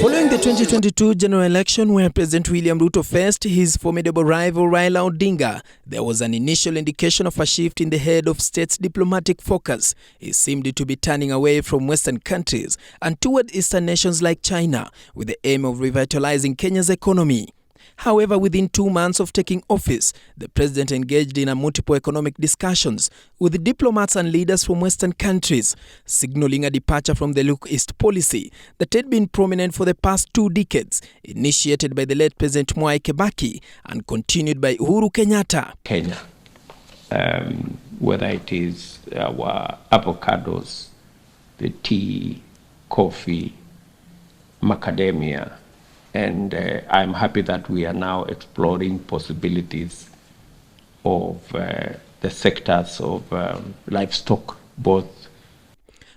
Following the 2022 general election where President William Ruto faced his formidable rival Raila Odinga, there was an initial indication of a shift in the head of state's diplomatic focus. He seemed to be turning away from Western countries and toward Eastern nations like China, with the aim of revitalizing Kenya's economy. However, within 2 months of taking office, the president engaged in multiple economic discussions with diplomats and leaders from Western countries, signaling a departure from the Look East policy that had been prominent for the past 2 decades, initiated by the late President Mwai Kibaki and continued by Uhuru Kenyatta. Kenya, whether it is our avocados, the tea, coffee, macadamia, and I'm happy that we are now exploring possibilities of the sectors of livestock, both.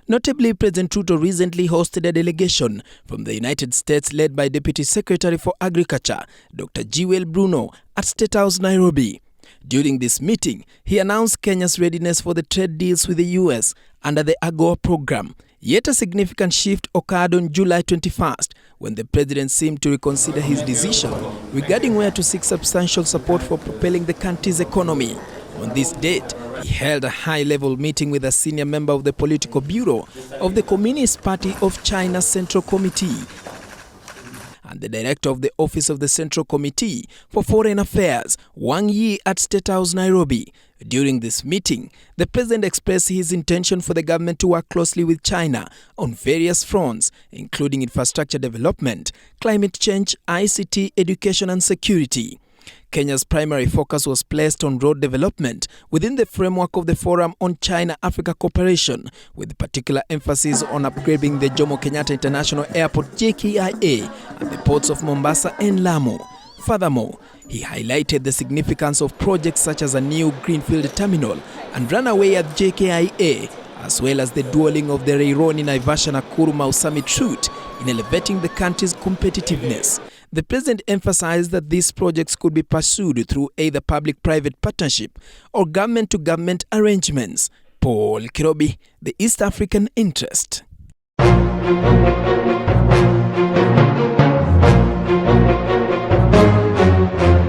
Notably, President Ruto recently hosted a delegation from the United States led by Deputy Secretary for Agriculture, Dr. William Ruto, at State House, Nairobi. During this meeting, he announced Kenya's readiness for the trade deals with the U.S. under the AGOA program. Yet a significant shift occurred on July 21st, when the president seemed to reconsider his decision regarding where to seek substantial support for propelling the country's economy. On this date, he held a high-level meeting with a senior member of the political bureau of the Communist Party of China's Central Committee and the director of the Office of the Central Committee for Foreign Affairs, Wang Yi, at State House, Nairobi. During this meeting, the president expressed his intention for the government to work closely with China on various fronts, including infrastructure development, climate change, ICT, education and security. Kenya's primary focus was placed on road development within the framework of the Forum on China-Africa Cooperation, with particular emphasis on upgrading the Jomo Kenyatta International Airport (JKIA) and the ports of Mombasa and Lamu. Furthermore, he highlighted the significance of projects such as a new greenfield terminal and runway at JKIA, as well as the dualling of the Raironi-Naivasha-Nakuru-Mau Summit route in elevating the country's competitiveness. The president emphasized that these projects could be pursued through either public-private partnership or government-to-government arrangements. Paul Kirobi, The East African Interest.